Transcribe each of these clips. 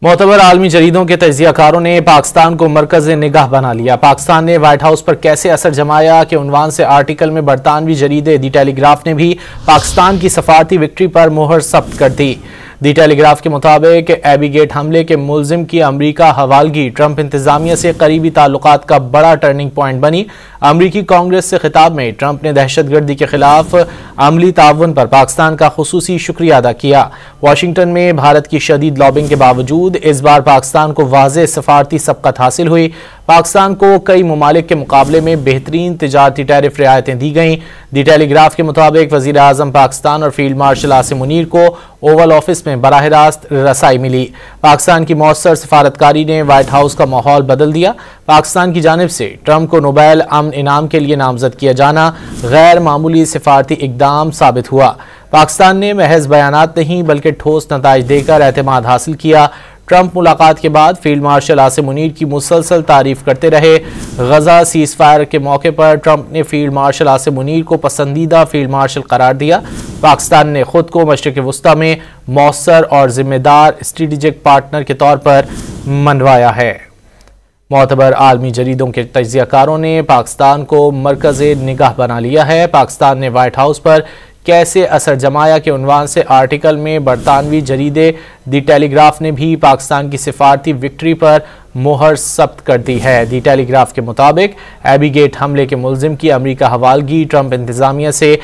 मोतबर आलमी जरीदों के तजियाकारों ने पाकिस्तान को मरकज निगाह बना लिया। पाकिस्तान ने व्हाइट हाउस पर कैसे असर जमाया के उन्वान से आर्टिकल में बरतानवी जरीदे दी टेलीग्राफ ने भी पाकिस्तान की सफारती विक्ट्री पर मोहर सब्त कर दी। दी टेलीग्राफ के मुताबिक एबी गेट हमले के मुलजिम की अमरीका हवालगी ट्रंप इंतजामिया से करीबी ताल्लुकात का बड़ा टर्निंग पॉइंट बनी। अमरीकी कांग्रेस से खिताब में ट्रंप ने दहशतगर्दी के खिलाफ अमली ताउन पर पाकिस्तान का खुसूसी शुक्रिया अदा किया। वाशिंगटन में भारत की शदीद लॉबिंग के बावजूद इस बार पाकिस्तान को वाज़ेह सफारती सबकत हासिल हुई। पाकिस्तान को कई ममालिक के मुकाबले में बेहतरीन तिजारती टैरिफ रियायतें दी गईं। दी टेलीग्राफ के मुताबिक वज़ीर आज़म पाकिस्तान और फील्ड मार्शल आसिम मुनीर को ओवल ऑफिस में बराह रास्त रसाई मिली। पाकिस्तान की मौसर सफारतकारी ने व्हाइट हाउस का माहौल बदल दिया। पाकिस्तान की जानिब से ट्रंप को नोबेल अमन इनाम के लिए नामजद किया जाना गैर मामूली सिफारती इकदाम साबित हुआ। पाकिस्तान ने महज बयानात नहीं बल्कि ठोस नताइज देकर एतमाद हासिल किया। ट्रंप मुलाकात के बाद फील्ड मार्शल आसिम मुनीर की मुसलसल तारीफ करते रहे। गजा सीज फायर के मौके पर ट्रंप ने फील्ड मार्शल आसिम मुनीर को पसंदीदा फील्ड मार्शल करार दिया। पाकिस्तान ने खुद को मशरिक वस्ता में मौसर और जिम्मेदार स्ट्रेटेजिक पार्टनर के तौर पर मनवाया है। मोतबर आलमी जरीदों के तजियाकारों ने पाकिस्तान को मरकज निगाह बना लिया है। पाकिस्तान ने व्हाइट हाउस पर कैसे असर जमाया के उन्वान से आर्टिकल में बरतानवी जरीदे दी टेलीग्राफ ने भी पाकिस्तान की सिफारती विक्ट्री पर मोहर सब्त कर दी है। दी टेलीग्राफ के मुताबिक एबी गेट हमले के मुलजिम की अमरीका हवालगी ट्रंप इंतजामिया से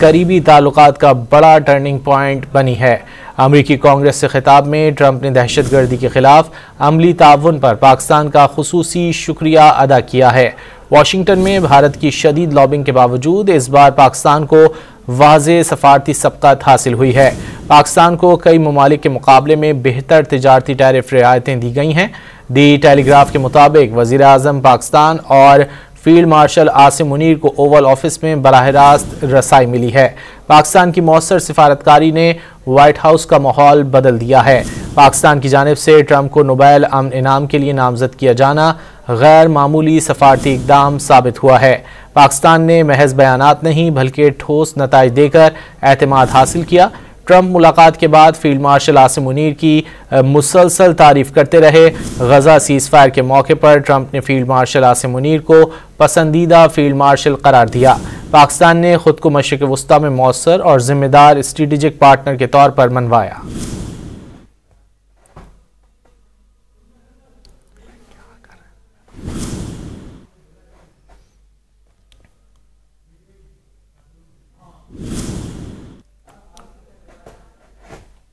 करीबी ताल्लुकात का बड़ा टर्निंग पॉइंट बनी है। अमरीकी कांग्रेस से खिताब में ट्रंप ने दहशतगर्दी के खिलाफ अमली ताउन पर पाकिस्तान का खुसूसी शुक्रिया अदा किया है। वाशिंगटन में भारत की शदीद लॉबिंग के बावजूद इस बार पाकिस्तान को वाज़ेह सफारती सबकत हासिल हुई है। पाकिस्तान को कई ममालिक के मुकाबले में बेहतर तिजारती टैरिफ रियायतें दी गई हैं। दी टेलीग्राफ के मुताबिक वज़ीर आज़म पाकिस्तान और फील्ड मार्शल आसिम मुनीर को ओवल ऑफिस में बराह रास्त रसाई मिली है। पाकिस्तान की मौसर सिफारतकारी ने व्हाइट हाउस का माहौल बदल दिया है। पाकिस्तान की जानिब से ट्रंप को नोबेल अमन इनाम के लिए नामजद किया जाना गैर मामूली सफारती इकदाम साबित हुआ है। पाकिस्तान ने महज बयानात नहीं बल्कि ठोस नताइज देकर एतमाद हासिल किया। ट्रंप मुलाकात के बाद फील्ड मार्शल आसिम मुनीर की मुसलसल तारीफ करते रहे। गजा सीज फायर के मौके पर ट्रंप ने फील्ड मार्शल आसिम मुनीर को पसंदीदा फील्ड मार्शल करार दिया। पाकिस्तान ने खुद को मशरिक वस्ता में मौसर और जिम्मेदार स्ट्रेटेजिक पार्टनर के तौर पर मनवाया।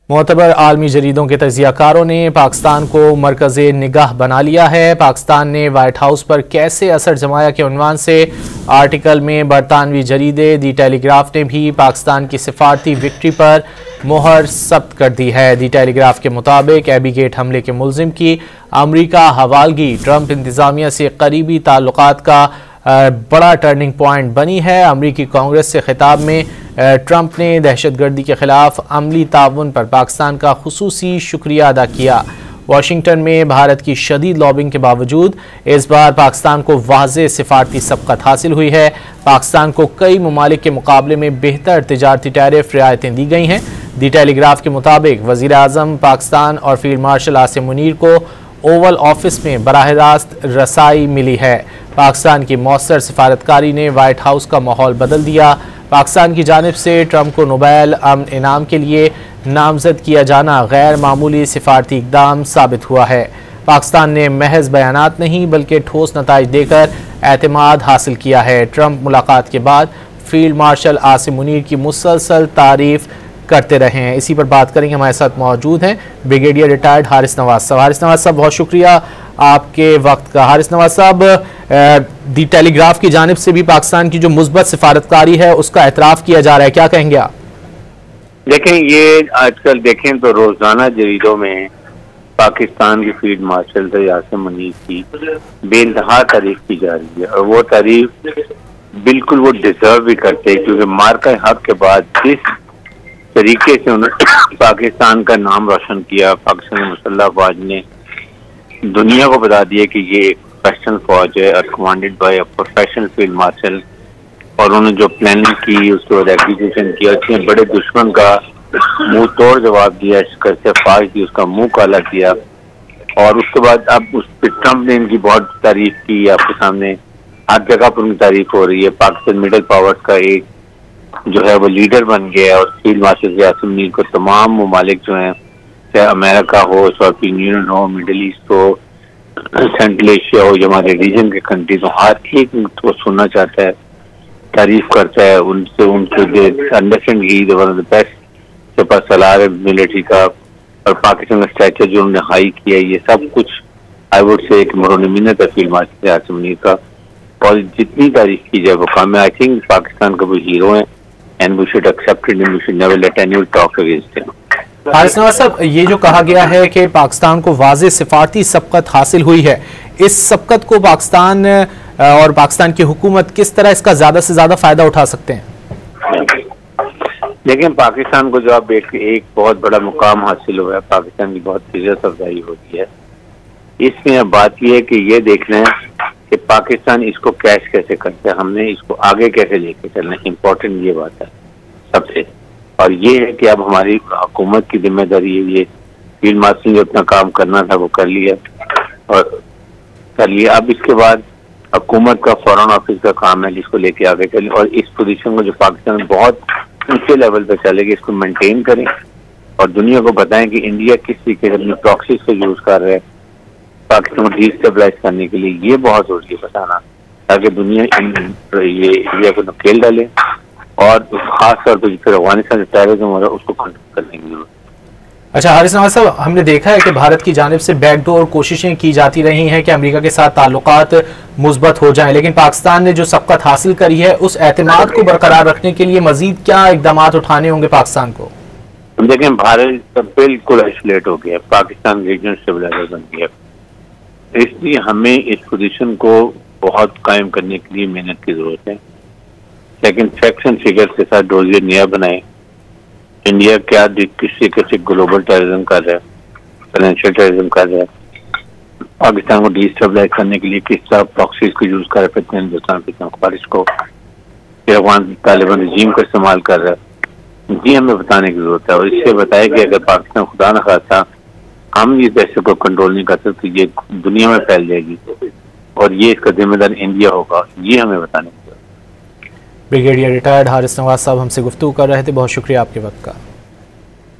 मोतबर आलमी जरीदों के तजियाकारों ने पाकिस्तान को मरकज निगाह बना लिया है। पाकिस्तान ने व्हाइट हाउस पर कैसे असर जमाया के उन्वान से आर्टिकल में बरतानवी जरीदे दी टेलीग्राफ ने भी पाकिस्तान की सिफारती विक्ट्री पर मोहर सब्त कर दी है। दी टेलीग्राफ के मुताबिक एबी गेट हमले के मुलजिम की अमरीका हवालगी ट्रंप इंतजामिया से करीबी ताल्लुकात का बड़ा टर्निंग पॉइंट बनी है। अमरीकी कांग्रेस से खिताब में ट्रंप ने दहशतगर्दी के खिलाफ अमली ताउन पर पाकिस्तान का खुसूसी शुक्रिया अदा किया। वाशिंगटन में भारत की शदीद लॉबिंग के बावजूद इस बार पाकिस्तान को वाज़ेह सिफारती सबकत हासिल हुई है। पाकिस्तान को कई ममालिक के मुकाबले में बेहतर तिजारती टैरिफ रियायतें दी गई हैं। दी टेलीग्राफ के मुताबिक वज़ीर आज़म पाकिस्तान और फील्ड मार्शल आसिम मुनीर को ओवल ऑफिस में बराह रास्त रसाई मिली है। पाकिस्तान की मौसर सिफारतकारी ने व्हाइट हाउस का माहौल बदल दिया। पाकिस्तान की जानिब से ट्रंप को नोबेल अमन इनाम के लिए नामजद किया जाना गैर मामूली सिफारती इकदाम साबित हुआ है। पाकिस्तान ने महज बयानात नहीं बल्कि ठोस नताइज देकर एतमाद हासिल किया है। ट्रंप मुलाकात के बाद फील्ड मार्शल आसिम मुनीर की मुसलसल तारीफ करते रहे हैं। इसी पर बात करेंगे। हमारे साथ मौजूद हैं ब्रिगेडियर रिटायर्ड हारिस नवाज साहब। हारिस नवाज साहब, बहुत शुक्रिया आपके वक्त का। हारिस नवाज साहब, दी टेलीग्राफ की जानिब से भी पाकिस्तान की जो मुस्बत सिफारतकारी है उसका एतराफ़ किया जा रहा है, क्या कहेंगे आप? देखें, ये आजकल देखें तो रोजाना जरीदों में पाकिस्तान की फील्ड मार्शल आसिम मुनीर की बेइंतहा तारीफ की जा रही है और वो तारीफ बिल्कुल वो डिजर्व भी करते हैं, क्योंकि मार्का हक के बाद जिस तरीके से उन्होंने पाकिस्तान का नाम रोशन किया, पाकिस्तान मुसल्लह फौज ने दुनिया को बता दिया कि ये एक प्रोफेशनल फौज है और commanded by a professional field marshal, और उन्होंने जो प्लानिंग की उसके बाद एग्जीक्यूशन किया, उसने बड़े दुश्मन का मुंह तोड़ जवाब दिया, शिकस्त फाश दी, उसका मुंह काला किया। और उसके बाद अब उस पर ट्रम्प ने इनकी बहुत तारीफ की, आपके सामने हर जगह पर उनकी तारीफ हो रही है। पाकिस्तान मिडिल पावर्स का एक जो है वो लीडर बन गया है और फील्ड मार्शल आसिम मुनीर को तमाम ममालिक जो हैं, चाहे अमेरिका हो, यूरोपियन यूनियन हो, मिडिल ईस्ट हो, सेंट्रल एशिया हो, जो हमारे रीजन के कंट्रीज हो, हर एक को सुनना चाहता है, तारीफ करता है उनसे, उनके understand he one of the best के पास सलाह है मिलिट्री का, और पाकिस्तान का स्टैचर जो उन्होंने हाई किया, ये सब कुछ आई वुड से एक मरोन मिन्नत है फील्ड मार्शल आसिम मुनीर का। और जितनी तारीफ की जाए वो कम है। आई थिंक पाकिस्तान का वो हीरो है and we should accept it and we should never let anyone talk against him. Haris Nawaz साहब, ये जो कहा गया है कि पाकिस्तान को वाज़ेह सिफारती सबकत हासिल हुई है, इस सबकत को पाकिस्तान और पाकिस्तान की हुकूमत किस तरह इसका ज्यादा से ज्यादा फायदा उठा सकते हैं? लेकिन पाकिस्तान को जो आप एक बहुत बड़ा मुकाम हासिल हुआ है, पाकिस्तान की बहुत इज्जत अफजाई होती है। इसमें अब बात यह है कि ये देखना है कि पाकिस्तान इसको कैश कैसे करता है, हमने इसको आगे कैसे लेके चलना है। इम्पोर्टेंट ये बात है सबसे, और ये है कि अब हमारी हुकूमत की जिम्मेदारी है। ये फील्ड मार्शल ने अपना काम करना था वो कर लिया और कर लिया। अब इसके बाद हुकूमत का फॉरेन ऑफिस का काम है जिसको लेके आगे चले और इस पोजीशन को जो पाकिस्तान बहुत ऊंचे लेवल पे चलेगी इसको मेंटेन करें और दुनिया को बताएं कि इंडिया किस तरीके से अपनी प्रॉक्सीज को यूज कर रहा है पाकिस्तान को डिस्टेबलाइज करने के लिए। ये बहुत जरूरी है बताना, ताकि दुनिया ये इंडिया को नकेल डाले और खास तौर पर फिर अफगानिस्तान टेररिज्म हो रहा है उसको कंट्रोल करने की जरूरत। अच्छा हारिस नवाज साहब, हमने देखा है कि भारत की जानिब से बैकडोर कोशिशें की जाती रही हैं कि अमेरिका के साथ ताल्लुकात मुस्बत हो जाएं, लेकिन पाकिस्तान ने जो सबकत हासिल करी है उस एतमाद को बरकरार रखने के लिए मजीद क्या इकदाम उठाने होंगे पाकिस्तान को? देखें, भारत बिल्कुल आइसोलेट हो गया, पाकिस्तान रीजनल स्टेबलाइजर बन गया, इसलिए हमें इस पोजीशन को बहुत कायम करने के लिए मेहनत की जरूरत है। लेकिन फैक्ट्स एंड फिगर्स के साथ डोजियर नया बनाए, इंडिया क्या किस तरीके से ग्लोबल टेररिज्म कर रहा है, फाइनेंशियल टेररिज्म कर रहा है, पाकिस्तान को डिस्टेबलाइज करने के लिए किस तरह प्रॉक्सीज को यूज कर रहा है, हिंदुस्तान फिर बारिश को, फिर अफगान तालिबान रजीम का इस्तेमाल कर रहा है। जी हमें बताने की जरूरत है और इससे बताया कि अगर पाकिस्तान खुदा न खास्ता हम इस दहशत को कंट्रोल नहीं कर सकते, ये दुनिया में फैल जाएगी और ये इसका जिम्मेदार इंडिया होगा, ये हमें बताने की जरूरत है। ब्रिगेडियर रिटायर्ड हारिस नवाज साहब हमसे गुफ्तगू कर रहे थे, बहुत शुक्रिया आपके वक्त का।